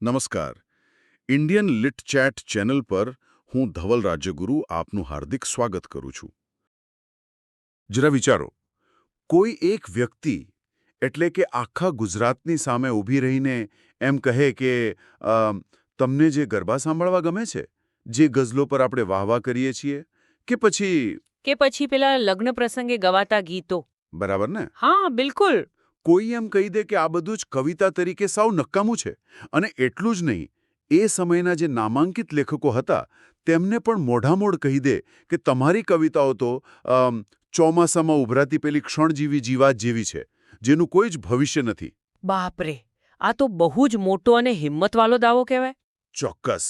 નમસ્કાર. Indian lit chat channel પર હું ધવલ રાજ્યગુરુ આપનું હાર્દિક સ્વાગત કરું છું. જરા વિચારો, કોઈ એક વ્યક્તિ એટલે કે આખા ગુજરાતની સામે ઊભી રહીને એમ કહે કે તમને જે ગરબા સાંભળવા ગમે છે, જે ગઝલો પર આપણે વાહવા કરીએ છીએ, કે પછી પેલા લગ્ન પ્રસંગે ગવાતા ગીતો. બરાબર ને? હા, બિલકુલ. કોઈ એમ કહી દે કે આ બધું જ કવિતા તરીકે સાવ નક્કામું છે. અને એટલું જ નહીં, એ સમયના જે નામાંકિત લેખકો હતા તેમને પણ મોઢામોઢ કહી દે કે તમારી કવિતાઓ તો ચોમાસામાં ઉભરાતી પેલી ક્ષણજીવી જીવાત જેવી છે, જેનું કોઈ જ ભવિષ્ય નથી. બાપરે, આ તો બહુ જ મોટો અને હિંમતવાળો દાવો કહેવાય. ચોક્કસ.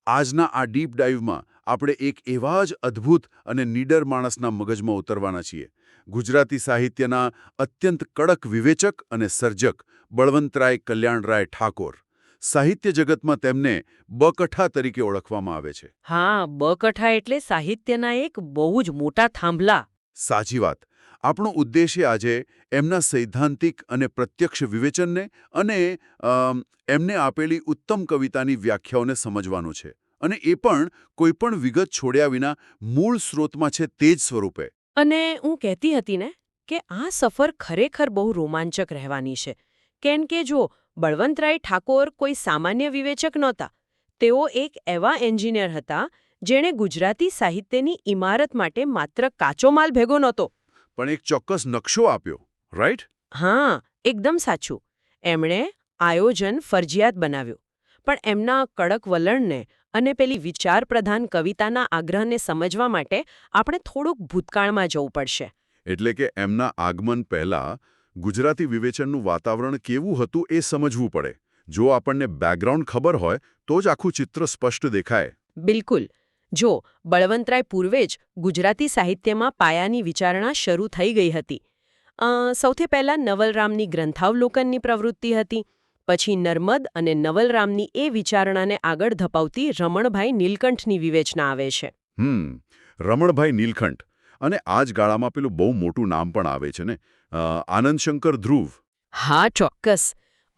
આજના આ ડીપ ડાઇવમાં આપણે એક એવા જ અદ્ભુત અને નીડર માણસના મગજમાં ઉતરવાના છીએ. ગુજરાતી સાહિત્યના અત્યંત કડક વિવેચક અને સર્જક બળવંતરાય કલ્યાણરાય ઠાકોર. સાહિત્ય જગતમાં તેમને બકઠા તરીકે ઓળખવામાં આવે છે. હા, બકઠા એટલે સાહિત્યના એક બહુ જ મોટા થાંભલા. સાચી વાત. આપણો ઉદ્દેશ્ય આજે એમના સૈદ્ધાંતિક અને પ્રત્યક્ષ વિવેચનને અને એમને આપેલી ઉત્તમ કવિતાની વ્યાખ્યાઓને સમજવાનું છે. અને એ પણ કોઈપણ વિગત છોડ્યા વિના મૂળ સ્રોતમાં છે તે જ સ્વરૂપે. અને હું કહેતી હતી ને કે આ સફર ખરેખર બહુ રોમાંચક રહેવાની છે. કેમ કે જો બળવંતરાય ઠાકોર કોઈ સામાન્ય વિવેચક નહોતા. તેઓ એક એવા એન્જિનિયર હતા જેણે ગુજરાતી સાહિત્યની ઇમારત માટે માત્ર કાચો માલ ભેગો નહોતો, પણ એક ચોક્કસ નકશો આપ્યો, રાઈટ? હા, એકદમ સાચું. એમણે આયોજન ફરજિયાત બનાવ્યું. પણ એમના કડક વલણને અને પેલી વિચારપ્રધાન કવિતાના આગ્રહને સમજવા માટે આપણે થોડુંક ભૂતકાળમાં જવું પડશે. એટલે કે એમના આગમન પહેલા ગુજરાતી વિવેચનનું વાતાવરણ કેવું હતું એ સમજવું પડે. જો આપણને બેકગ્રાઉન્ડ ખબર હોય તો જ આખું ચિત્ર સ્પષ્ટ દેખાય. બિલકુલ. જો બળવંતરાય પૂર્વે જ ગુજરાતી સાહિત્યમાં પાયાની વિચારણા શરૂ થઈ ગઈ હતી. સૌથી પહેલા નવલરામની ગ્રંથાવલોકનની પ્રવૃત્તિ હતી. પછી નર્મદ અને નવલરામની એ વિચારણાને આગળ ધપાવતી રમણભાઈ નીલકંઠની વિવેચના આવે છે. રમણભાઈ નીલકંઠ. અને આ જ ગાળામાં પેલું બહુ મોટું નામ પણ આવે છે ને, આનંદશંકર ધ્રુવ. હા, ચોક્કસ.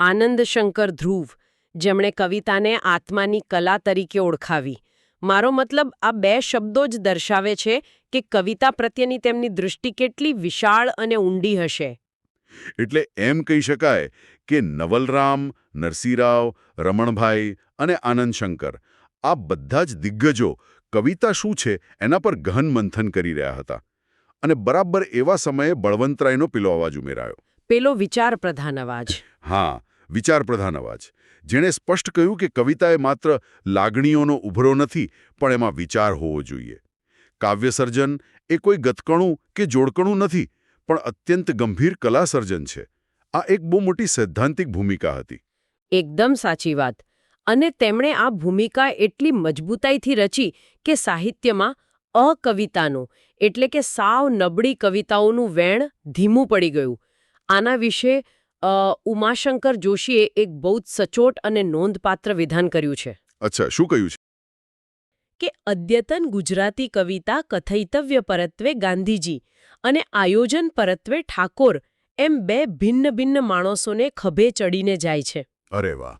આનંદશંકર ધ્રુવ, જેમણે કવિતાને આત્માની કલા તરીકે ઓળખાવી. મારો મતલબ આ બે શબ્દો જ દર્શાવે છે કે કવિતા પ્રત્યેની તેમની દૃષ્ટિ કેટલી વિશાળ અને ઊંડી હશે. એટલે એમ કહી શકાય કે નવલરામ, નરસિંહરાવ, રમણભાઈ અને આનંદશંકર આ બધા જ દિગ્ગજો કવિતા શું છે એના પર ગહન મંથન કરી રહ્યા હતા. અને બરાબર એવા સમયે બળવંતરાયનો પેલો અવાજ ઉમેરાયો. પેલો વિચાર પ્રધાન અવાજ. હા, વિચાર પ્રધાન અવાજ, જેણે સ્પષ્ટ કહ્યું કે કવિતા એ માત્ર લાગણીઓનો ઉભરો નથી, પણ એમાં વિચાર હોવો જોઈએ. કાવ્યસર્જન એ કોઈ ગતકણું કે જોડકણું નથી, પણ અત્યંત ગંભીર કલા સર્જન છે. આ એક બહુ મોટી સૈદ્ધાંતિક ભૂમિકા હતી. એકદમ સાચી વાત. અને તેમણે આ ભૂમિકા એટલી મજબૂતાઈથી રચી કે સાહિત્યમાં અકવિતાનું એટલે કે સાવ નબળી કવિતાઓનું વેણ ધીમું પડી ગયું. આના વિશે ઉમાશંકર જોશીએ એક બહુ જ સચોટ અને નોંધપાત્ર વિધાન કર્યું છે. અચ્છા, શું કહ્યું છે? કે અદ્યતન ગુજરાતી કવિતા કથયિતવ્ય પરત્વે ગાંધીજી અને આયોજન પરત્વે ઠાકોર એમ બે ભિન્ન ભિન્ન માણસોને ખભે ચડીને જાય છે. અરે વાહ!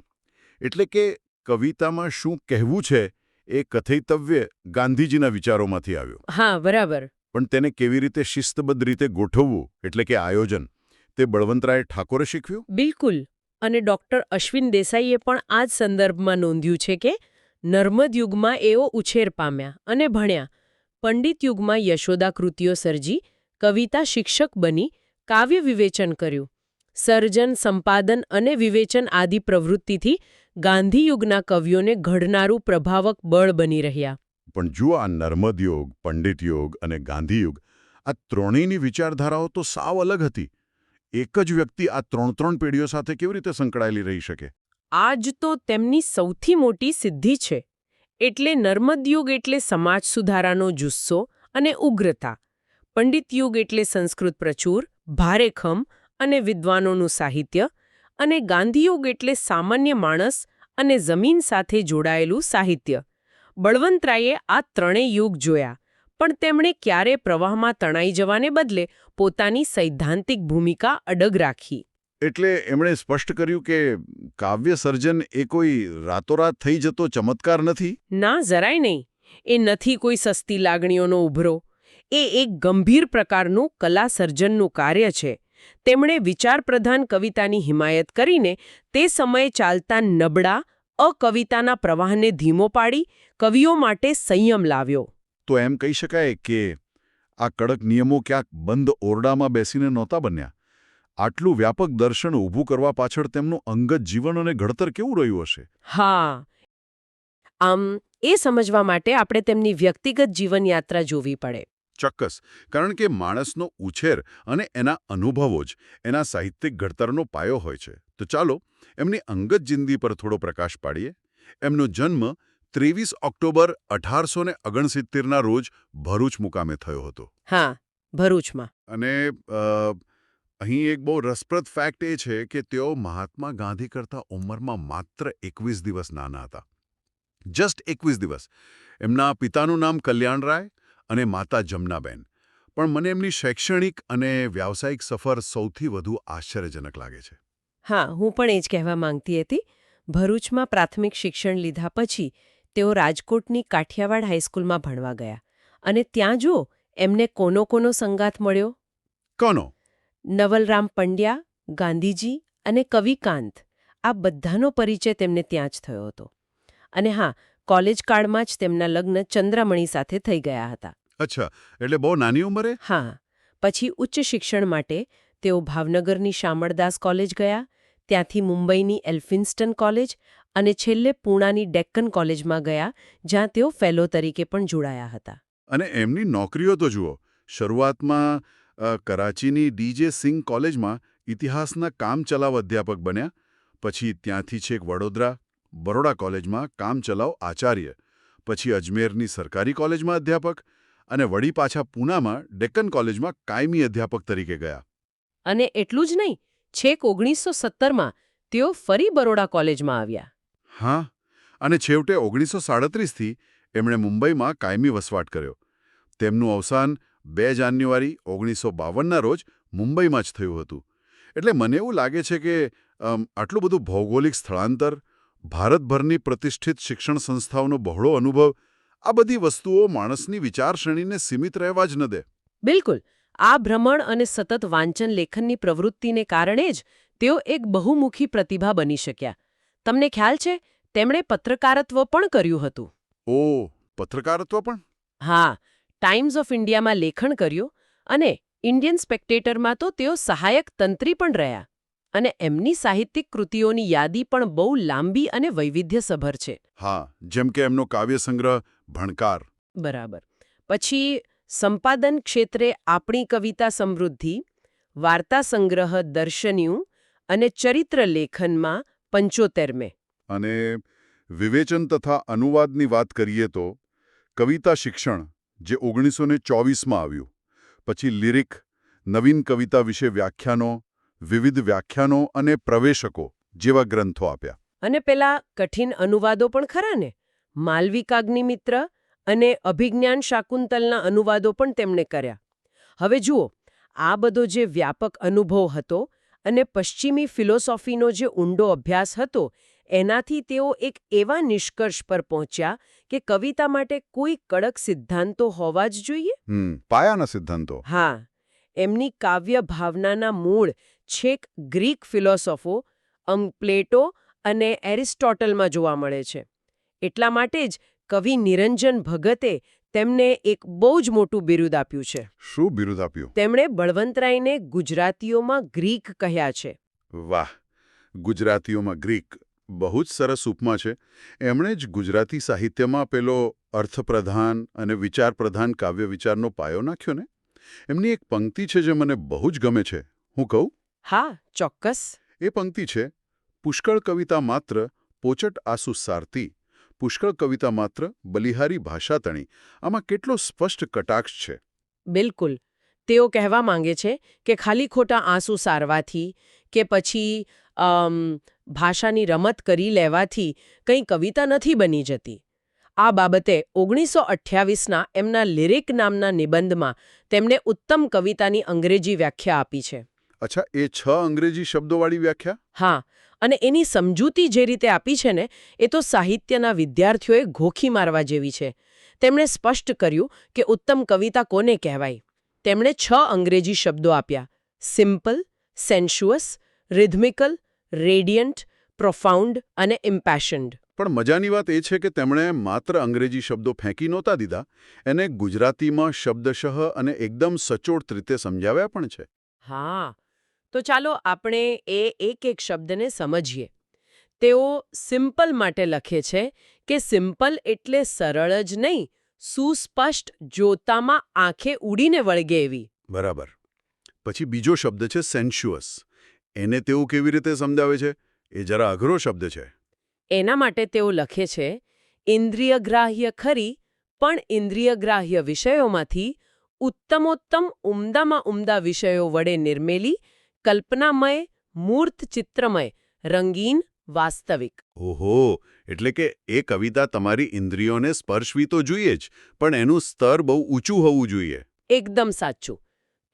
એટલે કે કવિતામાં શું કહેવું છે એ કથયિતવ્ય ગાંધીજીના વિચારોમાંથી આવ્યો. હા, બરાબર. પણ તેને કેવી રીતે શિસ્તબદ્ધ રીતે ગોઠવવું, એટલે કે આયોજન, તે બળવંતરાય ઠાકોરે શીખવ્યું? બિલકુલ. અને ડૉક્ટર અશ્વિન દેસાઈએ પણ આ જ સંદર્ભમાં નોંધ્યું છે કે નર્મદ યુગમાં એઓ ઉછેર પામ્યા અને ભણ્યા. પંડિત યુગમાં યશોદા કૃતિઓ સર્જી, કવિતા શિક્ષક બની, કાવ્ય વિવેચન કર્યું. સર્જન, સંપાદન અને વિવેચન આદિ પ્રવૃત્તિથી ગાંધી યુગના કવિઓને ઘડનારું પ્રભાવક બળ બની રહ્યા. પણ જુઓ, આ નર્મદ યુગ, પંડિત યુગ અને ગાંધી યુગ, આ ત્રણેયની વિચારધારાઓ તો સાવ અલગ હતી. એક જ વ્યક્તિ આ ત્રણ પેઢીઓ સાથે કેવી રીતે સંકળાયેલી રહી શકે? આ જ તો તેમની સૌથી મોટી સિદ્ધિ છે. એટલે નર્મદ યુગ એટલે સમાજ સુધારાનો જુસ્સો અને ઉગ્રતા. પંડિત યુગ એટલે સંસ્કૃત પ્રચુર, ભારેખમ અને વિદ્વાનોનું સાહિત્ય. અને ગાંધીયુગ એટલે સામાન્ય માણસ અને જમીન સાથે જોડાયેલું સાહિત્ય. બળવંતરાયે આ ત્રણેય યુગ જોયા, પણ તેમણે ક્યારે પ્રવાહમાં તણાઈ જવાને બદલે પોતાની સૈદ્ધાંતિક ભૂમિકા અડગ રાખી. એટલે એમણે સ્પષ્ટ કર્યું કે કાવ્ય સર્જન એ કોઈ રાતોરાત થઈ જતો ચમત્કાર નથી. ના જરાય નહીં. એ નથી કોઈ સસ્તી લાગણીઓનો ઉભરો. એ એક ગંભીર પ્રકારનું કલા સર્જનનું કાર્ય છે. તેમણે વિચારપ્રધાન કવિતાની હિમાયત કરીને તે સમયે ચાલતા નબળા અકવિતાના પ્રવાહને ધીમો પાડી કવિઓ માટે સંયમ લાવ્યો. તો એમ કહી શકાય કે આ કડક નિયમો ક્યાંક બંધ ઓરડામાં બેસીને નહોતા બન્યા. આટલું વ્યાપક દર્શન ઊભું કરવા પાછળ તેમનું અંગત જીવન અને ઘડતર કેવું રહ્યું હશે? હા, આમ એ સમજવા માટે આપણે તેમની વ્યક્તિગત જીવનયાત્રા જોવી પડે. ચોક્કસ, કારણ કે માણસનો ઉછેર અને એના અનુભવો જ એના સાહિત્યિક ઘડતરનો પાયો હોય છે. તો ચાલો એમની અંગત જિંદગી પર થોડો પ્રકાશ પાડીએ. એમનો જન્મ 23 ઓક્ટોબર 1869ના રોજ ભરૂચ મુકામે થયો હતો. હા, ભરૂચમાં. અને અહીં એક બહુ રસપ્રદ ફેક્ટ એ છે કે તેઓ મહાત્મા ગાંધી કરતાં ઉંમરમાં માત્ર 21 દિવસ નાના હતા. જસ્ટ 21 દિવસ. એમના પિતાનું નામ કલ્યાણરાય અને માતા જમનાબેન. પણ મને એમની શૈક્ષણિક અને વ્યાવસાયિક સફર સૌથી વધુ આશ્ચર્યજનક લાગે છે. હા, હું પણ એ જ કહેવા માંગતી હતી. ભરૂચમાં પ્રાથમિક શિક્ષણ લીધા પછી તેઓ રાજકોટની કાઠિયાવાડ હાઈસ્કૂલમાં ભણવા ગયા. અને ત્યાં જો એમને કોનો સંગાથ મળ્યો? કોનો? નવલરામ પંડ્યા, ગાંધીજી અને કવિકાંત. આ બધાનો પરિચય તેમને ત્યાં જ થયો હતો. અને હા, કોલેજ કાળમાં જ તેમના લગ્ન ચંદ્રામણી સાથે થઈ ગયા હતા. અચ્છા, એટલે બહુ નાની ઉંમરે? હા, પછી ઉચ્ચ શિક્ષણ માટે તેઓ ભાવનગરની શામળદાસ કોલેજ ગયા, ત્યાંથી મુંબઈની એલ્ફિન્સ્ટન કોલેજ અને છેલ્લે પૂણાની ડેક્કન કોલેજમાં ગયા, જ્યાં તેઓ ફેલો તરીકે પણ જોડાયા હતા. અને એમની નોકરીઓ તો જુઓ. શરૂઆતમાં કરાચીની ડીજે સિંઘ કોલેજમાં ઇતિહાસના કામચલાઉ અધ્યાપક બન્યા. પછી ત્યાંથી છેક બરોડા કોલેજમાં કામચલાઉ આચાર્ય. પછી અજમેરની સરકારી કોલેજમાં અધ્યાપક. અને વળી પાછા પૂનામાં ડેક્કન કોલેજમાં કાયમી અધ્યાપક તરીકે ગયા. અને એટલું જ નહીં, છેક 1917માં તેઓ ફરી બરોડા કોલેજમાં આવ્યા. હા, અને છેવટે 1937થી એમણે મુંબઈમાં કાયમી વસવાટ કર્યો. તેમનું અવસાન 2 જાન્યુઆરી 1952ના રોજ મુંબઈમાં જ થયું હતું. એટલે મને એવું લાગે છે કે આટલું બધું ભૌગોલિક સ્થળાંતર, ભારતભરની પ્રતિષ્ઠિત શિક્ષણ સંસ્થાઓનો બહોળો અનુભવ, આ બધી વસ્તુઓ માણસની વિચારશ્રેણીને સીમિત રહેવા જ ન દે. બિલકુલ. આ ભ્રમણ અને સતત વાંચન લેખનની પ્રવૃત્તિને કારણે જ તેઓ એક બહુમુખી પ્રતિભા બની શક્યા. તમને ખ્યાલ છે, તેમણે પત્રકારત્વ પણ કર્યું હતું. ઓહ, પત્રકારત્વ પણ? હા, ટાઈમ્સ ઓફ ઇન્ડિયામાં લેખન કર્યું અને ઇન્ડિયન સ્પેક્ટેટરમાં તો તેઓ સહાયક તંત્રી પણ રહ્યા. અને એમની સાહિત્યિક કૃતિઓની યાદી પણ બહુ લાંબી અને વૈવિધ્યસભર છે. હા, જેમ કે એમનો કાવ્યસંગ્રહ ભણકાર. બરાબર. પછી સંપાદન ક્ષેત્રે આપણી કવિતા સમૃદ્ધિ, વાર્તા સંગ્રહ દર્શન્યું અને ચરિત્ર લેખનમાં 75. અને વિવેચન તથા અનુવાદની વાત કરીએ તો કવિતા શિક્ષણ, જે 1924માં આવ્યું. પછી લિરિક, નવીન કવિતા વિશે વ્યાખ્યાનો, વિવિધ વ્યાખ્યાનો અને પ્રવેશકો જેવા ગ્રંથો આપ્યા. અને પેલા કઠિન અનુવાદો પણ ખરા ને? માલવિકાગ્નિમિત્ર અને અભિજ્ઞાન શાકુંતલના અનુવાદો પણ તેમણે કર્યા. હવે જુઓ, આ બધો જે વ્યાપક અનુભવ હતો અને પશ્ચિમી ફિલોસોફીનો જે ઊંડો અભ્યાસ હતો, એનાથી તેઓ એક એવા નિષ્કર્ષ પર પહોંચ્યા કે કવિતા માટે કોઈ કડક સિદ્ધાંતો હોવા જ જોઈએ. પાયાના સિદ્ધાંતો. હા, એમની કાવ્ય ભાવનાના મૂળ છેક ગ્રીક ફિલોસોફો પ્લેટો અને એરિસ્ટોટલમાં જોવા મળે છે. એટલા માટે જ કવિ નિરંજન ભગતે તેમને એક બહુ જ મોટું બિરુદ આપ્યું છે. શું બિરુદ આપ્યું? તેમણે બળવંતરાયને ગુજરાતીઓમાં ગ્રીક કહ્યા છે. વાહ, ગુજરાતીઓમાં ગ્રીક. બહુ જ સરસ ઉપમા છે. એમણે જ ગુજરાતી સાહિત્યમાં પેલો અર્થપ્રધાન અને વિચારપ્રધાન કાવ્ય વિચારનો પાયો નાખ્યો ને? એમની એક પંક્તિ છે જે મને બહુ જ ગમે છે. હું કહું? હા, ચોક્કસ. એ પંક્તિ છે, પુષ્કળ કવિતા માત્ર પોચટ આસુ સારતી, પુષ્કળ કવિતા માત્ર બલિહારી ભાષા તણી. આમાં કેટલો સ્પષ્ટ કટાક્ષ છે. બિલકુલ. તેઓ કહેવા માંગે છે કે ખાલી ખોટા આંસુ સારવાથી કે પછી ભાષાની રમત કરી લેવાથી કંઈ કવિતા નથી બની જતી. આ બાબતે 1928ના એમના લિરિક નામના નિબંધમાં તેમણે ઉત્તમ કવિતાની અંગ્રેજી વ્યાખ્યા આપી છે. અચ્છા, એ 6 અંગ્રેજી શબ્દોવાળી વ્યાખ્યા? હા, અને એની સમજૂતી જે રીતે આપી છે ને, એ તો સાહિત્યના વિદ્યાર્થીઓએ ગોખી મારવા જેવી છે. તેમણે સ્પષ્ટ કર્યું કે ઉત્તમ કવિતા કોને કહેવાય. તેમણે 6 અંગ્રેજી શબ્દો આપ્યા: સિમ્પલ, સેન્સ્યુઅસ, રિધમિકલ, રેડિયન્ટ, પ્રોફાઉન્ડ અને ઇમ્પેશન્ડ. પણ મજાની વાત એ છે કે તેમણે માત્ર અંગ્રેજી શબ્દો ફેંકી નહોતા દીધા, એને ગુજરાતીમાં શબ્દશઃ અને એકદમ સચોટ રીતે સમજાવ્યા પણ છે. હા, તો ચાલો આપણે એ એક શબ્દને સમજીએ. તેઓ સિમ્પલ માટે લખે છે કે સિમ્પલ એટલે સરળ જ નહીં, સુસ્પષ્ટ, જોતામાં આંખે ઉડીને વળગે એવી. બરાબર. પછી બીજો શબ્દ છે સેન્સ્યુઅસ. એને તેઓ કેવી રીતે સમજાવે છે? એ જરા અઘરો શબ્દ છે. એના માટે તેઓ લખે છે, ઇન્દ્રિયગ્રાહ્ય ખરી, પણ ઇન્દ્રિયગ્રાહ્ય વિષયોમાંથી ઉત્તમોત્તમ ઉમદામાં ઉમદા વિષયો વડે નિર્મેલી, કલ્પનામય, મૂર્ત ચિત્રમય, રંગીન, વાસ્તવિક. ઓહો, એટલે કે એ કવિતા તમારી ઇન્દ્રિયોને સ્પર્શવી તો જોઈએ જ, પણ એનું સ્તર બહુ ઊંચું હોવું જોઈએ. એકદમ સાચું.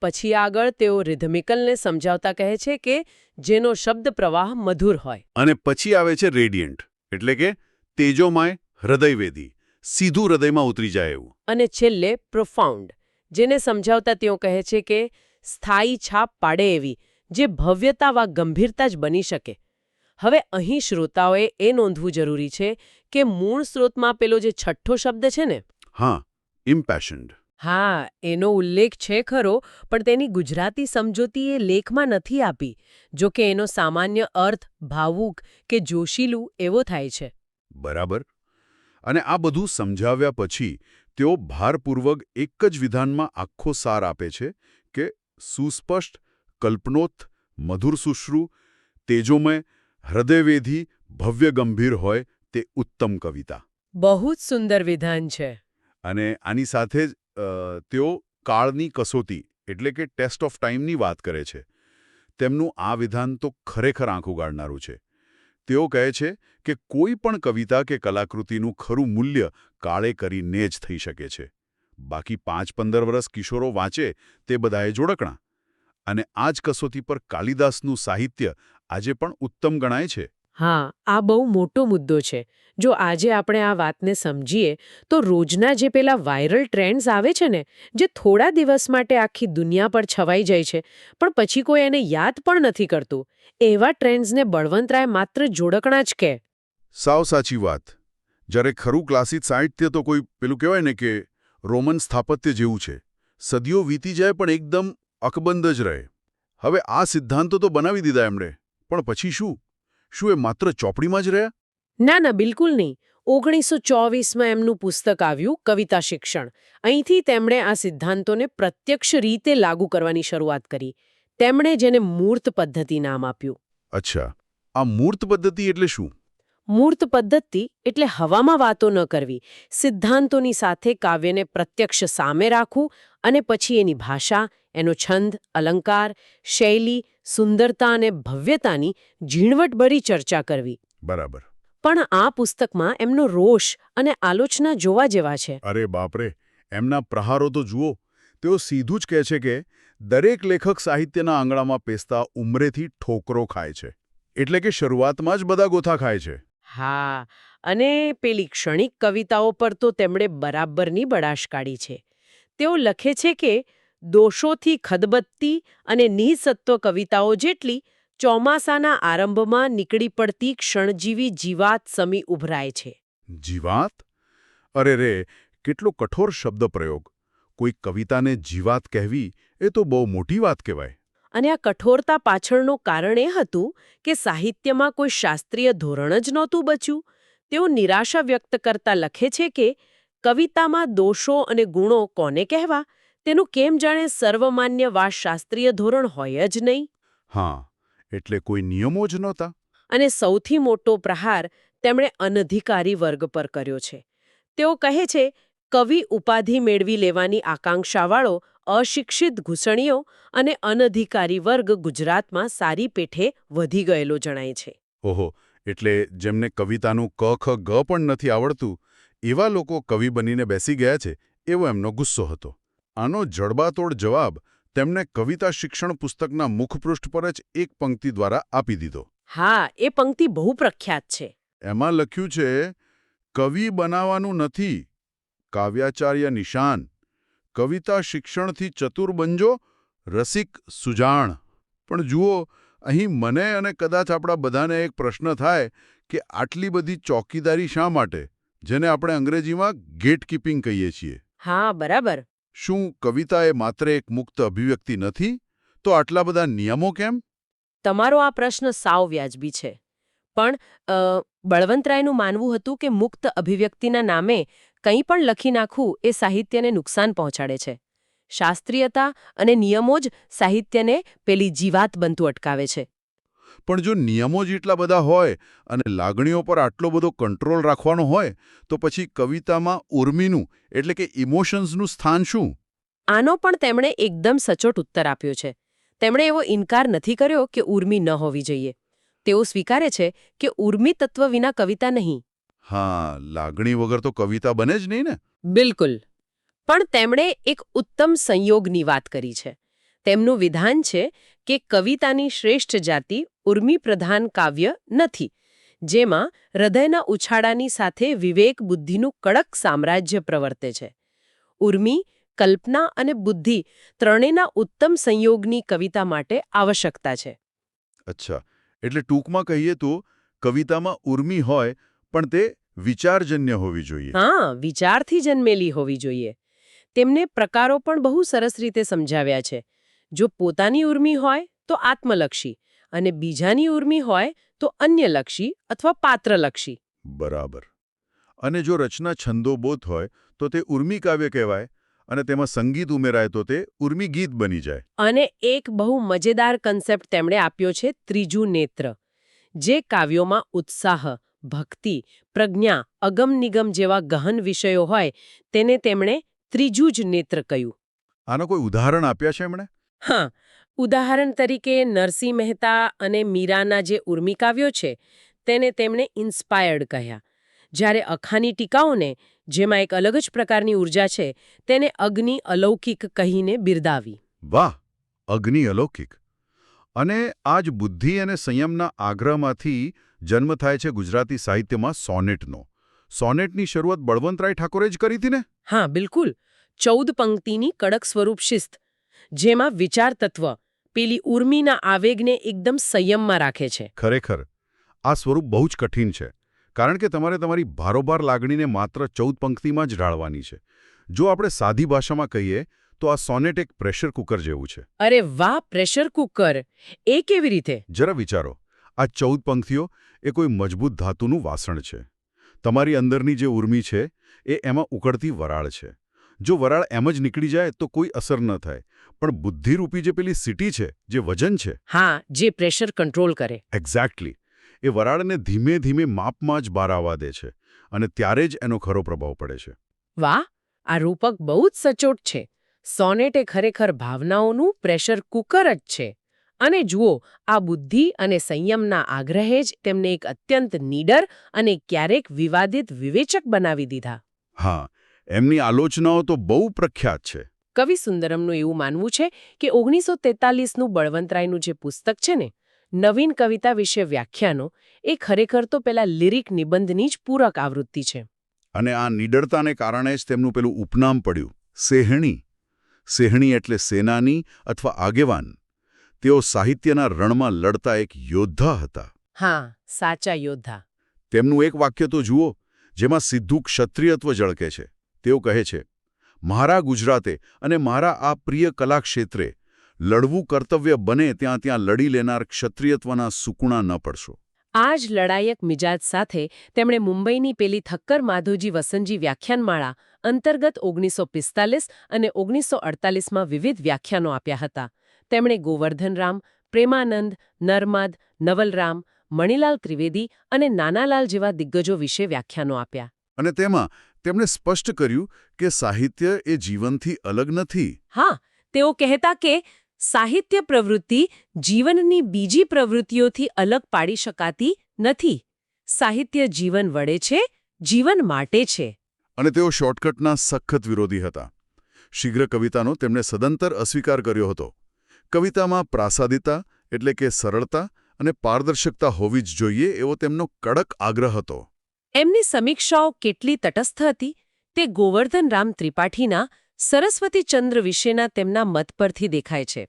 પછી આગળ તેઓ રિધમિકલને સમજાવતા કહે છે કે જેનો શબ્દ પ્રવાહ મધુર હોય. અને પછી આવે છે રેડિયન્ટ, એટલે કે તેજોમય, હૃદયવેદી, સીધું હૃદયમાં ઉતરી જાય એવું. અને છેલ્લે પ્રોફાઉન્ડ, જેને સમજાવતા તેઓ કહે છે કે સ્થાયી છાપ પાડે એવી, જે ભવ્યતા વા ગંભીરતા જ બની શકે. હવે અહીં શ્રોતાઓએ એ નોંધવું જરૂરી છે કે મૂળ સ્ત્રોતમાં પેલો જે છઠ્ઠો શબ્દ છે ને, હા, ઇમ્પેશન્ડ. હા, એનો ઉલ્લેખ છે ખરો, પણ તેની ગુજરાતી સમજૂતી એ લેખમાં નથી આપી. જો કે એનો સામાન્ય અર્થ ભાવુક કે જોશીલું એવો થાય છે. બરાબર. અને આ બધું સમજાવ્યા પછી તેઓ ભારપૂર્વક એક જ વિધાનમાં આખો સાર આપે છે કે સુસ્પષ્ટ, કલ્પનોત, મધુર સુશ્રુ, તેજોમય, હૃદયવેધી, ભવ્ય ગંભીર હોય તે ઉત્તમ કવિતા. બહુ જ સુંદર વિધાન છે. અને આની સાથે જ તેઓ કાળની કસોટી એટલે કે ટેસ્ટ ઓફ ટાઈમની વાત કરે છે. તેમનું આ વિધાન તો ખરેખર આંખ ઉગાડનારું છે. તેઓ કહે છે કે કોઈ પણ કવિતા કે કલાકૃતિનું ખરું મૂલ્ય કાળે કરીને જ થઈ શકે છે. બાકી 5-15 વર્ષ કિશોરો વાંચે તે બધાએ જોડકણા. અને આ જ કસોટી પર કાલિદાસનું સાહિત્ય આજે પણ ઉત્તમ ગણાય છે. હા, આ બહુ મોટો મુદ્દો છે. જો આજે આપણે આ વાતને સમજીએ તો રોજના જે પેલા વાયરલ ટ્રેન્ડ્સ આવે છે ને, જે થોડા દિવસ માટે આખી દુનિયા પર છવાઈ જાય છે, પણ પછી કોઈ એને યાદ પણ નથી કરતું, એવા ટ્રેન્ડ્સને બળવંતરાય માત્ર જોડકણા જ કહે. સાવ સાચી વાત. જ્યારે ખરું ક્લાસિક સાહિત્ય તો કોઈ પેલું કહેવાય ને કે રોમન સ્થાપત્ય જેવું છે. સદીઓ વીતી જાય પણ એકદમ અકબંધ જ રહે. હવે આ સિદ્ધાંતો તો બનાવી દીધા એમણે, પણ પછી શું? શું એ માત્ર ચોપડીમાં જ રહ્યા? ના ના, બિલકુલ નહીં. 1924માં એમનું પુસ્તક આવ્યું, કવિતા શિક્ષણ. અહીંથી તેમણે આ સિદ્ધાંતોને પ્રત્યક્ષ રીતે લાગુ કરવાની શરૂઆત કરી. તેમણે જેને મૂર્ત પદ્ધતિ નામ આપ્યું. અચ્છા, આ મૂર્ત પદ્ધતિ એટલે શું? મૂર્ત પદ્ધતિ એટલે હવામાં વાતો ન કરવી, સિદ્ધાંતોની સાથે કાવ્યને પ્રત્યક્ષ સામે રાખવું અને પછી એની ભાષા, એનો છંદ, અલંકાર, શૈલી, સુંદરતા અને ભવ્યતાની ઝીણવટભરી ચર્ચા કરવી. બરાબર. પણ આ પુસ્તકમાં એમનો રોષ અને આલોચના જોવા જેવા છે. અરે બાપરે, એમના પ્રહારો તો જુઓ. તેઓ સીધું જ કહે છે કે દરેક લેખક સાહિત્યના આંગણામાં પેસતા ઉંમરેથી ઠોકરો ખાય છે. એટલે કે શરૂઆતમાં જ બધા ગોથા ખાય છે. હા, અને પેલી ક્ષણિક કવિતાઓ પર તો તેમણે બરાબરની બડાશ કાઢી છે. તેઓ લખે છે કે દોષોથી ખદબદતી અને નિઃસત્વ કવિતાઓ જેટલી ચોમાસાના આરંભમાં નીકળી પડતી ક્ષણજીવી જીવાત સમી ઉભરાય છે. જીવાત? અરે રે, કેટલો કઠોર શબ્દ પ્રયોગ. કોઈ કવિતાને જીવાત કહેવી એ તો બહુ મોટી વાત કહેવાય. અને આ કઠોરતા પાછળનું કારણ એ હતું કે સાહિત્યમાં કોઈ શાસ્ત્રીય ધોરણ જ નહોતું બચ્યું. તેઓ નિરાશા વ્યક્ત કરતા લખે છે કે કવિતામાં દોષો અને ગુણો કોને કહેવા, તેનું કેમ જાણે સર્વમાન્ય વા શાસ્ત્રીય ધોરણ હોય જ નહીં. હા, એટલે કોઈ નિયમો જ નહોતા. અને સૌથી મોટો પ્રહાર તેમણે અનધિકારી વર્ગ પર કર્યો છે. તેઓ કહે છે, કવિ ઉપાધિ મેળવી લેવાની આકાંક્ષાવાળો અશિક્ષિત ઘૂસણીઓ અને અનધિકારી વર્ગ ગુજરાતમાં સારી પેઠે વધી ગયેલો જણાય છે. ઓહો, એટલે જેમને કવિતાનું ક ખ ગ પણ નથી આવડતું એવા લોકો કવિ બનીને બેસી ગયા છે એવો એમનો ગુસ્સો હતો. આનો જડબાતોડ જવાબ તેમણે કવિતા શિક્ષણ પુસ્તકના મુખપૃષ્ઠ પર જ એક પંક્તિ દ્વારા આપી દીધો. હા, એ પંક્તિ બહુ પ્રખ્યાત છે. એમાં લખ્યું છે, કવિ બનાવવાનું નથી, કાવ્યાચાર્ય નિશાન. કવિતા શિક્ષણથી ચતુર બનજો, રસિક સુજાણ. પણ જુઓ, અહીં મને અને કદાચ આપણા બધાને એક પ્રશ્ન થાય કે આટલી બધી ચોકીદારી શા માટે, જેને આપણે અંગ્રેજીમાં ગેટકીપિંગ કહીએ છીએ? હા, બરાબર. શું કવિતા એ માત્ર એક મુક્ત અભિવ્યક્તિ નથી? તો આટલા બધા નિયમો કેમ? તમારો આ પ્રશ્ન સાવ વ્યાજબી છે. પણ બળવંતરાયનું માનવું હતું કે મુક્ત અભિવ્યક્તિના નામે કંઈ પણ લખી નાખવું એ સાહિત્યને નુકસાન પહોંચાડે છે. શાસ્ત્રીયતા અને નિયમો જ સાહિત્યને પેલી જીવાત બનતું અટકાવે છે. પણ જો નિયમો જ એટલા બધા હોય અને લાગણીઓ પર આટલો બધો કંટ્રોલ રાખવાનો હોય, તો પછી કવિતામાં ઉર્મિનું એટલે કે ઇમોશન્સનું સ્થાન શું? આનો પણ તેમણે એકદમ સચોટ ઉત્તર આપ્યો છે. તેમણે એવો ઇનકાર નથી કર્યો કે ઉર્મિ ન હોવી જોઈએ. તેઓ સ્વીકારે છે કે ઉર્મિ તત્વ વિના કવિતા નહીં. હા, લાગણી વગર તો કવિતા બને જ નહીં ને. બિલકુલ. પણ તેમણે એક ઉત્તમ સંયોગની વાત કરી છે. તેમનું વિધાન છે કે કવિતાની શ્રેષ્ઠ જાતિ ઉર્મિ પ્રધાન કાવ્ય નથી, જેમાં હૃદયના ઉછાળાની સાથે વિવેક બુદ્ધિનું કડક સામ્રાજ્ય પ્રવર્તે છે. ઉર્મિ, કલ્પના અને બુદ્ધિ ત્રણેયના ઉત્તમ સંયોગની કવિતા માટે આવશ્યકતા છે. અચ્છા, એટલે ટૂંકમાં કહીએ તો કવિતામાં ઉર્મિ હોય, પણ તે વિચારજન્ય હોવી જોઈએ. હા, વિચારથી જન્મેલી હોવી જોઈએ. તેમને પ્રકારો પણ બહુ સરસ રીતે સમજાવ્યા છે. જો પોતાની ઉર્મિ હોય તો આત્મલક્ષી, અને બીજાની ઉર્મિ હોય તો અન્યલક્ષી અથવા પાત્રલક્ષી. બરાબર. અને જો રચના છંદોબદ્ધ હોય તો તે ઉર્મિ કાવ્ય કહેવાય, અને તેમાં સંગીત ઉમેરાય તો તે ઉર્મિ ગીત બની જાય. અને એક બહુ મજેદાર કન્સેપ્ટ તેમણે આપ્યો છે, ત્રીજું નેત્ર. જે કાવ્યોમાં ઉત્સાહ, ભક્તિ, પ્રજ્ઞા, અગમ-નિગમ જેવા ગહન વિષયો હોય તેને તેમણે ત્રીજું જ નેત્ર કહ્યું. આનો કોઈ ઉદાહરણ આપ્યા છે એમણે? હા, ઉદાહરણ તરીકે નરસિંહ મહેતા અને મીરાના જે ઉર્મિ કાવ્યો છે તેને તેમણે ઇન્સ્પાયર્ડ કહ્યા. જ્યારે અખાની ટીકાઓને, જેમાં એક અલગ જ પ્રકારની ઉર્જા છે, તેને અગ્નિ અલૌકિક કહીને બિરદાવી. વાહ, અગ્નિ અલૌકિક. અને આ જ બુદ્ધિ અને સંયમના આગ્રહમાંથી જન્મ થાય છે ગુજરાતી સાહિત્યમાં સોનેટનો. સોનેટની શરૂઆત બળવંતરાય ઠાકોરે જ કરી હતી ને? હા, બિલકુલ. 14 પંક્તિની કડક સ્વરૂપ શિસ્ત, જેમાં વિચાર તત્વ પેલી ઉર્મિના આવેગને એકદમ સંયમમાં રાખે છે. ખરેખર, આ સ્વરૂપ બહુ જ કઠિન છે, કારણ કે તમારે તમારી ભારોભાર લાગણીને માત્ર 14 પંક્તિમાં જ ઢાળવાની છે. જો આપણે સાદી ભાષામાં કહીએ તો આ સોનેટ એક પ્રેશર કુકર જેવું છે. અરે વાહ, પ્રેશર કુકર! એ કેવી રીતે? જરા વિચારો, આ 14 પંક્તિઓ એ કોઈ મજબૂત ધાતુનું વાસણ છે. તમારી અંદરની જે ઉર્મિ છે એ એમાં ઉકળતી વરાળ છે. જો વરાળ એમ જ નીકળી જાય તો કોઈ અસર ન થાય, પણ બુદ્ધિરૂપી જે પેલી સીટી છે, જે વજન છે, હા, જે પ્રેશર કંટ્રોલ કરે. એક્ઝેક્ટલી, એ વરાળને ધીમે ધીમે માપમાં જ બહાર આવવા દે છે, અને ત્યારે જ એનો ખરો પ્રભાવ પડે છે. વાહ, આ રૂપક બહુ જ સચોટ છે. સોનેટ એ ખરેખર ભાવનાઓનું પ્રેશર કુકર જ છે. અને જુઓ, આ બુદ્ધિ અને સંયમના આગ્રહે જ તેમને એક અત્યંત નીડર અને ક્યારેક વિવાદિત વિવેચક બનાવી દીધા. હા, એમની આલોચનાઓ તો બહુ પ્રખ્યાત છે. કવિ સુંદરમનું એવું માનવું છે કે 1943નું બળવંતરાયનું જે પુસ્તક છે ને, નવીન કવિતા વિશે વ્યાખ્યાનો, એ ખરેખર તો પેલા લિરિક નિબંધની જ પૂરક આવૃત્તિ છે. અને આ નિડરતાને કારણે જ તેમનું પેલું ઉપનામ પડ્યું, સેહણી. સેહણી એટલે સેનાની અથવા આગેવાન. તેઓ સાહિત્યના રણમાં લડતા એક યોદ્ધા હતા. હા, સાચા યોદ્ધા. તેમનું એક વાક્ય તો જુઓ, જેમાં સીધું ક્ષત્રિયત્વ ઝળકે છે. તેઓ કહે છે, મારા ગુજરાતે અને મારા આ પ્રિય કલાક્ષેત્રે લડવું કર્તવ્ય બને ત્યાં ત્યાં લડી લેનાર ક્ષત્રિયત્વના સુકુણા ન પડશો. આ જ લડાયક મિજાજ સાથે તેમણે મુંબઈની પેલી થક્કર માધોજી વસંતજી વ્યાખ્યાનમાળા અંતર્ગત 1945 અને 1948માં વિવિધ વ્યાખ્યાનો આપ્યા હતા. તેમણે ગોવર્ધનરામ, પ્રેમાનંદ, નર્મદ, નવલરામ, મણિલાલ ત્રિવેદી અને નાનાલાલ જેવા દિગ્ગજો વિશે વ્યાખ્યાનો આપ્યા. અને તેમાં તેમણે સ્પષ્ટ કર્યું કે સાહિત્ય એ જીવનથી અલગ નથી. હા, તેઓ કહેતા કે સાહિત્ય પ્રવૃત્તિ જીવનની બીજી પ્રવૃત્તિઓથી અલગ પાડી શકાતી નથી. સાહિત્ય જીવન વડે છે, જીવન માટે છે. અને તેઓ શોર્ટકટના સખત વિરોધી હતા. શીઘ્ર કવિતાનો તેમણે સદંતર અસ્વીકાર કર્યો હતો. કવિતામાં પ્રાસાદિતા એટલે કે સરળતા અને પારદર્શકતા હોવી જ જોઈએ એવો તેમનો કડક આગ્રહ હતો. એમની સમીક્ષાઓ કેટલી તટસ્થ હતી તે ગોવર્ધન રામ ત્રિપાઠીના સરસ્વતીચંદ્ર વિશેના તેમના મત પરથી દેખાય છે.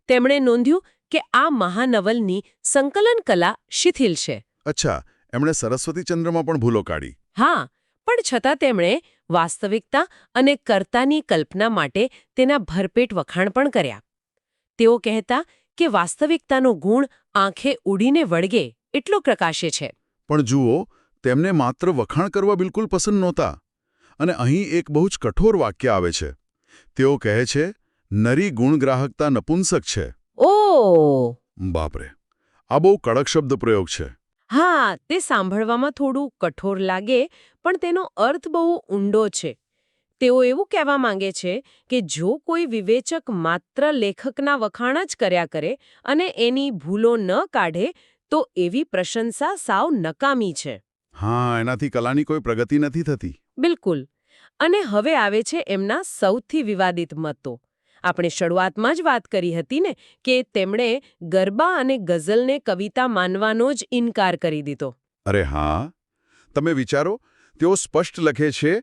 તેમણે નોંધ્યું કે આ મહાનવલની સંકલન કલા શિથિલ છે. અચ્છા, એમણે સરસ્વતીચંદ્રમાં પણ ભૂલો કાઢી. હા, પણ છતાં તેમણે વાસ્તવિકતા અને કર્તાની કલ્પના માટે તેના ભરપેટ વખાણ પણ કર્યા. તેઓ કહેતા કે વાસ્તવિકતાનો ગુણ આંખે ઉડીને વળગે એટલો પ્રકાશે છે. પણ જુઓ, તેમને માત્ર વખાણ કરવા બિલકુલ પસંદ નહોતા. અને અહીં એક બહુ જ કઠોર વાક્ય આવે છે. તેઓ કહે છે, નરી ગુણગ્રાહકતા નપુંસક છે. ઓહ! બાપરે, આ બહુ કડક શબ્દ પ્રયોગ છે. હા, તે સાંભળવામાં થોડું કઠોર લાગે, પણ તેનો અર્થ બહુ ઊંડો છે. તેઓ એવું કહેવા માંગે છે કે જો કોઈ વિવેચક માત્ર લેખકના વખાણ જ કર્યા કરે અને એની ભૂલો ન કાઢે તો એવી પ્રશંસા સાવ નકામી છે. હા, એનાથી કલાની કોઈ પ્રગતિ નથી થતી. બિલકુલ. અને હવે આવે છે એમના સૌથી વિવાદિત મતો. આપણે શરૂઆતમાં જ વાત કરી હતી ને કે તેમણે ગરબા અને ગઝલને કવિતા માનવાનો જ ઇનકાર કરી દીધો. અરે હા, તમે વિચારો, તેઓ સ્પષ્ટ લખે છે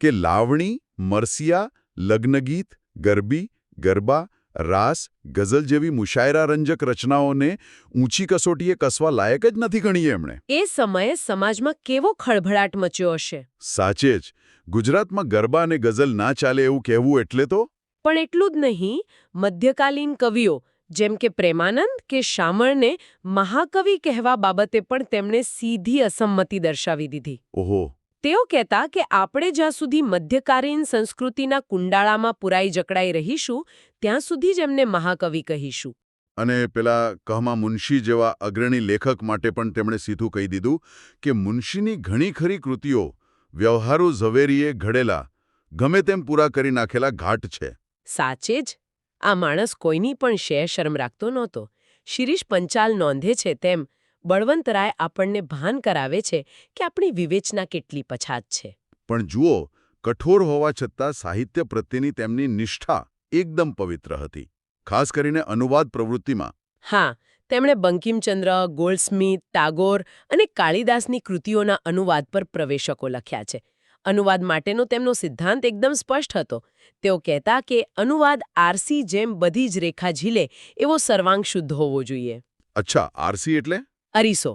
કે લાવણી, મરસિયા, લગ્નગીત, ગરબી, ગરબા, રાસ, ગઝલ જેવી મુશાયરારંજક રચનાઓને ઊંચી કસોટીએ કસવા લાયક જ નથી ગણી એમણે. એ સમયે સમાજમાં કેવો ખળભળાટ મચ્યો હશે. સાચે જ, ગુજરાતમાં ગરબા અને ગઝલ ના ચાલે એવું કહેવું એટલે તો. પણ એટલું જ નહીં, મધ્યકાલીન કવિઓ જેમ કે પ્રેમાનંદ કે શામળને મહાકવિ કહેવા બાબતે પણ તેમણે સીધી અસંમતિ દર્શાવી દીધી. ઓહો. તેઓ કહેતા કે આપણે જ્યાં સુધી મધ્યકાલીન સંસ્કૃતિના કુંડાળામાં પુરાઈ જકડાઈ રહીશું ત્યાં સુધી જ એમને મહાકવિ કહીશું. અને પેલા કહમા મુનશી જેવા અગ્રણી લેખક માટે પણ તેમણે સીધું કહી દીધું કે મુનશીની ઘણી ખરી કૃતિઓ વ્યવહારુ ઝવેરીએ ઘડેલા, ગમે તેમ પૂરા કરી નાખેલા ઘાટ છે. સાચે જ. આ માણસ કોઈની પણ શરમ રાખતો નહોતો. શિરીષ પંચાલ નોંધે છે તેમ બળવંતરાય આપણને ભાન કરાવે છે કે આપણી વિવેચના કેટલી પછાત છે. પણ જુઓ, કઠોર હોવા છતાં સાહિત્ય પ્રત્યેની તેમની નિષ્ઠા એકદમ પવિત્ર હતી, ખાસ કરીને અનુવાદ પ્રવૃત્તિમાં. હા, તેમણે બંકિમચંદ્ર, ગોલ્ડસ્મિથ, ટાગોર અને કાલિદાસની કૃતિઓના અનુવાદ પર પ્રવેશકો લખ્યા છે. અનુવાદ માટેનો તેમનો સિદ્ધાંત એકદમ સ્પષ્ટ હતો. તેઓ કહેતા કે અનુવાદ આરસી જેમ બધી જ રેખા ઝીલે એવો સર્વાંગ શુદ્ધ હોવો જોઈએ. અચ્છા, આરસી એટલે? અરીસો.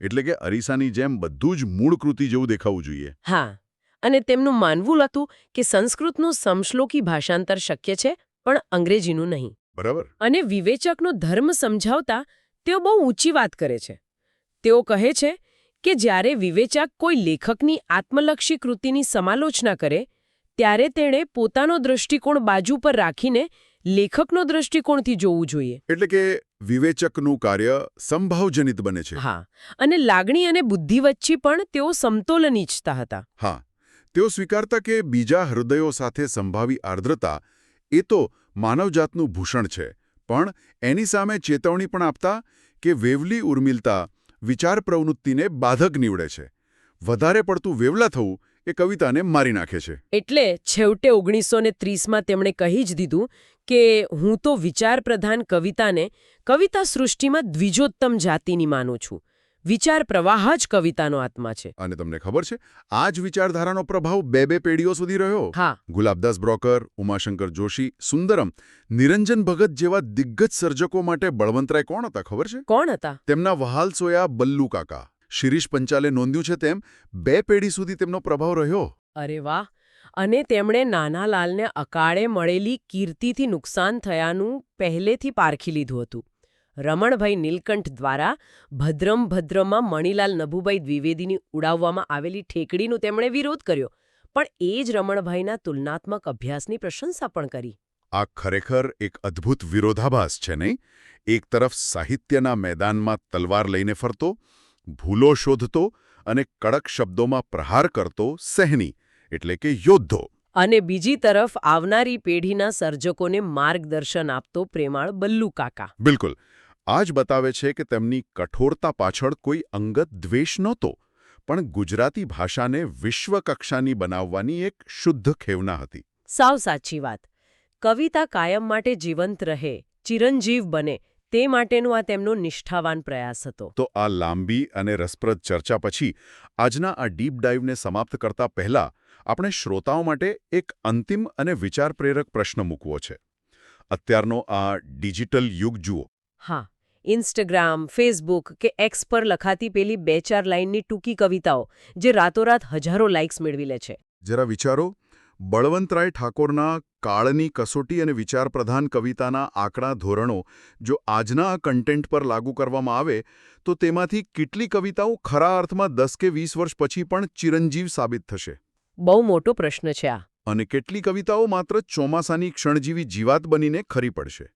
એટલે કે અરીસાની જેમ બધું જ મૂળ કૃતિ જેવું દેખાવું જોઈએ. હા, અને તેમનું માનવું હતું કે સંસ્કૃતનું સમશ્લોકી ભાષાંતર શક્ય છે, પણ અંગ્રેજીનું નહીં. બરાબર. અને વિવેચકનો ધર્મ સમજાવતા તેઓ બહુ ઊંચી વાત કરે છે. તેઓ કહે છે કે જ્યારે વિવેચક કોઈ લેખકની આત્મલક્ષી કૃતિની સમાલોચના કરે ત્યારે તેણે પોતાનો દૃષ્ટિકોણ બાજુ પર રાખીને લેખકનો દૃષ્ટિકોણથી જોવું જોઈએ. એટલે કે વિવેચકનું કાર્ય સંભાવજનિત બને છે. હા, અને લાગણી અને બુદ્ધિ વચ્ચે પણ તેઓ સમતોલન ઈચ્છતા હતા. હા, તેઓ સ્વીકારતા કે બીજા હૃદયો સાથે સંભાવી આર્દ્રતા એ તો માનવજાતનું ભૂષણ છે, પણ એની સામે ચેતવણી પણ આપતા કે વેવલી ઉર્મિલતા વિચાર પ્રવૃત્તિને બાધક નીવડે છે. વધારે પડતું વેવલા થવું એ કવિતાને મારી નાખે છે. એટલે છેવટે 1930માં તેમણે કહી જ દીધું કે હું તો વિચાર પ્રધાન કવિતાને કવિતા સૃષ્ટિમાં દ્વિજોત્તમ જાતિની માનું છું. વિચાર પ્રવાહ જ કવિતાનો આત્મા છે. અને તમને ખબર છે, આ જ વિચારધારાનો પ્રભાવ બે પેઢીઓ સુધી રહ્યો. હા. ગુલાબદાસ બ્રોકર, ઉમાશંકર જોશી, સુંદરમ, નિરંજન ભગત જેવા દિગ્ગજ સર્જકો માટે બળવંતરાય કોણ હતા ખબર છે? કોણ હતા? તેમના વહાલ સોયા બલ્લુ કાકા. શિરીષ પંચાલે નોંધ્યું છે તેમ 2 પેઢી સુધી તેમનો પ્રભાવ રહ્યો. અરે વાહ! અને તેમણે નાનાલાલને અકાળે મળેલી કીર્તિથી નુકસાન થયાનું પહેલેથી પારખી લીધું હતું. રમણભાઈ નીલકંઠ દ્વારા ભદ્રમાં મણિલાલ નભુભાઈ દ્વિવેદીની ઉડાવવામાં આવેલી ઠેકડીનું તેમણે વિરોધ કર્યો, પણ એ જ રમણભાઈના તુલનાત્મક અભ્યાસની પ્રશંસા પણ કરી. આ ખરેખર એક અદ્ભુત વિરોધાભાસ છે નહીં? એક તરફ સાહિત્યના મેદાનમાં તલવાર લઈને ફરતો, ભૂલો શોધતો અને કડક શબ્દોમાં પ્રહાર કરતો સહેની એટલે કે યોદ્ધો, અને બીજી તરફ આવનારી પેઢીના સર્જકોને માર્ગદર્શન આપતો પ્રેમાળ બલ્લુ કાકા. બિલકુલ. આ જ બતાવે છે કે તેમની કઠોરતા પાછળ કોઈ અંગત દ્વેષ નહોતો, પણ ગુજરાતી ભાષાને વિશ્વકક્ષાની બનાવવાની એક શુદ્ધ ખેવના હતી. સાવ સાચી વાત. કવિતા કાયમ માટે જીવંત રહે, ચિરંજીવ બને, તે માટેનો આ તેમનો નિષ્ઠાવાન પ્રયાસ હતો. તો આ લાંબી અને રસપ્રદ ચર્ચા પછી આજના આ ડીપ ડાઇવને સમાપ્ત કરતા પહેલા આપણે શ્રોતાઓ માટે એક અંતિમ અને વિચારપ્રેરક પ્રશ્ન મૂકવો છે. અત્યારનો આ ડિજિટલ યુગ જુઓ. હા, ઇન્સ્ટાગ્રામ, ફેસબુક કે એક્સ પર લખાતી પેલી 2-4 લાઇનની ટૂંકી કવિતાઓ જે રાતોરાત હજારો લાઇક્સ મેળવી લે છે. જરા વિચારો, બળવંતરાય ઠાકોરના કાળની કસોટી અને વિચારપ્રધાન કવિતાના આંકડા ધોરણો જો આજના આ કન્ટેન્ટ પર લાગુ કરવામાં આવે તો તેમાંથી કેટલી કવિતાઓ ખરા અર્થમાં 10 કે 20 વર્ષ પછી પણ ચિરંજીવ સાબિત થશે? બહુ મોટો પ્રશ્ન છે આ. અને કેટલી કવિતાઓ માત્ર ચોમાસાની ક્ષણજીવી જીવાત બનીને ખરી પડશે?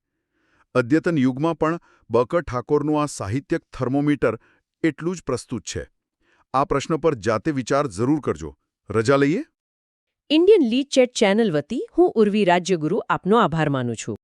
અદ્યતન યુગમાં પણ બક ઠાકોરનું આ સાહિત્યક થર્મોમીટર એટલું જ પ્રસ્તુત છે. આ પ્રશ્ન પર જાતે વિચાર જરૂર કરજો. રજા લઈએ. ઇન્ડિયન લીડ ચેટ ચેનલ વતી હું ઉર્વી રાજ્યગુરુ આપનો આભાર માનું છું.